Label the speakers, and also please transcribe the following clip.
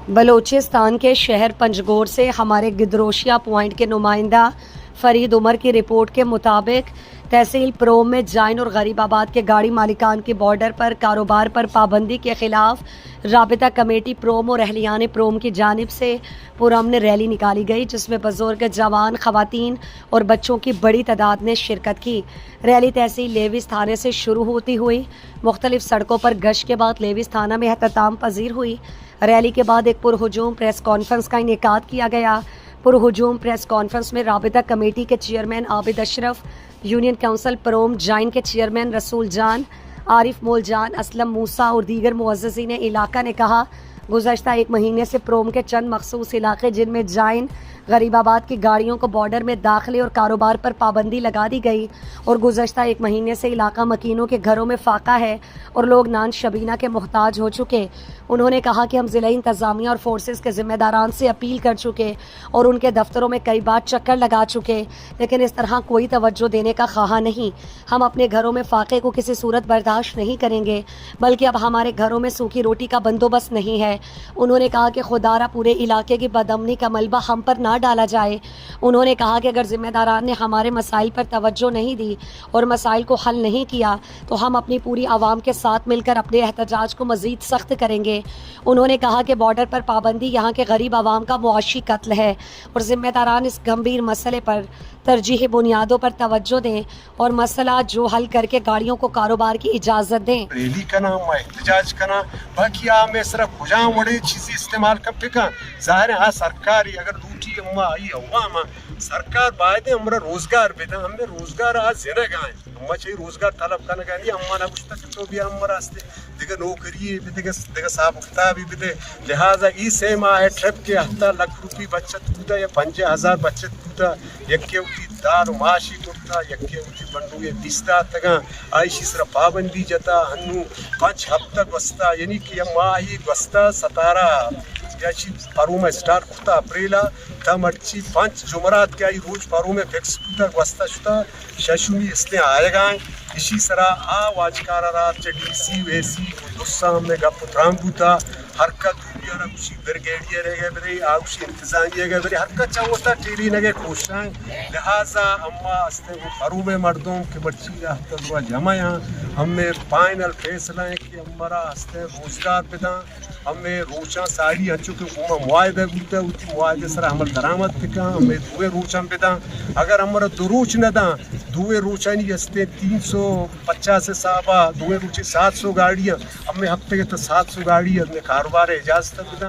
Speaker 1: बलूचिस्तान के शहर पंजगोर से हमारे गिदरोशिया पॉइंट के नुमाइंदा फरीद उमर की रिपोर्ट के मुताबिक तहसील प्रोम में जाइन और गरीबाबाद के गाड़ी मालिकान की बॉर्डर पर कारोबार पर पाबंदी के खिलाफ राबिता कमेटी प्रोम और अहलियान प्रोम की जानिब से पुरअमन रैली निकाली गई, जिसमें बुजुर्ग, जवान, खवातीन और बच्चों की बड़ी तादाद ने शिरकत की। रैली तहसील लेविस थाने से शुरू होती हुई मुख्तलिफ सड़कों पर गश्त के बाद लेविस थाना में एहतमाम पजीर हुई। रैली के बाद एक पुरहुजूम प्रेस कॉन्फ्रेंस का इनेकाद किया गया। पुरहुजूम प्रेस कॉन्फ्रेंस में राबिता कमेटी के chairman Abid Ashraf, union council प्रोम जाइन के चेयरमैन रसूल जान, आरिफ मोल जान, असलम मूसा और दीगर मुअज़्ज़िज़ीन इलाका ने कहा, गुज़श्ता एक महीने से प्रोम के चंद मखसूस इलाके जिनमें जाइन गरीबाबाद की गाड़ियों को बॉर्डर में दाखिले और कारोबार पर पाबंदी लगा दी गई और गुज़श्ता एक महीने से इलाका मकीनों के घरों में फाका है और लोग नान शबीना के मोहताज हो चुके। उन्होंने कहा कि हम ज़िला इंतज़ामिया और फोर्सेस के ज़िम्मेदारान से अपील कर चुके और उनके दफ्तरों में कई बार चक्कर लगा चुके, लेकिन इस तरह कोई तवज्जो देने का ख्वाह नहीं। हम अपने घरों में फाके को किसी सूरत बर्दाश्त नहीं करेंगे, बल्कि अब हमारे घरों में सूखी रोटी का बंदोबस्त नहीं है। उन्होंने कहा कि खुदारा पूरे इलाके की बदअमनी का मलबा हम पर ना डाला जाए। उन्होंने कहा कि अगर जिम्मेदारान ने हमारे मसाइल पर तवज्जो नहीं दी और मसाइल को हल नहीं किया तो हम अपनी पूरी आवाम के साथ मिलकर अपने एहतजाज को मज़ीद सख्त करेंगे। उन्होंने कहा कि बॉर्डर पर पाबंदी यहाँ के गरीब आवाम का मुआशी कत्ल है और जिम्मेदारान इस गंभीर मसले पर तरजीही बुनियादों पर तवज्जो दें और मसला जो हल करके गाड़ियों को कारोबार की इजाज़त दें।
Speaker 2: रैली करना, एहतजाज करना, बाकी में सिर्फ खुजा बड़ी चीज़ें इस्तेमाल कर फेंका। ज़ाहिर है सरकारी अगर दूटी अम्मा आई अम्मा सरकार बाद हमरा रोजगार बेदा हमें रोजगार आज ज़रा गाय अम्मा चाहिए रोजगार तलब करना गाय अम्मा ना कुछ तक तो भी अम्मा रास्ते दिगा नौकरी भी दिगा साहब उठता भी दे लिहाजा ई सेम है ट्रिप के हफ्ता लाख रुपये बचत कूदा या 5000 बचत कूदा यक्के उठी दार माशी कुर्ता यक्के उठी बंडू ये दिस्ता तगा आइशी सिर्फ पाबंदी जता हन्नू 5 हफ्ता गस्ता यानी कि अम्मा ही गस्ता 17 याची पारू में स्टार्ट कुता अप्रैला तमर्ची 5 जुमरात के आई रोज पारू में फिक्स कुता गस्ता शुता शशुनी इसलिए आएगा इसी तरह आवाजकार रात डीसी वेसी गुस्सा में गपुत्राम बूता हरकत दुनिया ना कुछ ब्रिगेडियर है बरे आउशी इंतजामिया है बरे हरकत चाहता टेली नगे कोशां लिहाजा अम्मा अस्ते वो पारू में मर्दों के बच्ची हफ्ता दुआ जमाया हमें फाइनल फैसला है कि हमारा हस्ते रोजगार पैदा हमें रोचा साड़ी अच्छो के उमा मुआयदा गुता उती मुआयदे सर हमर दरामद पिका हमें दुए रोचा पैदा अगर हमारा दुरूच न दा दुए रोचा नहीं हस्ते 350 से साबा दुए रोचे 700 गाड़ियाँ हमें हफ्ते के तो 700 गाड़ियाँ अपने कारोबार इजाजत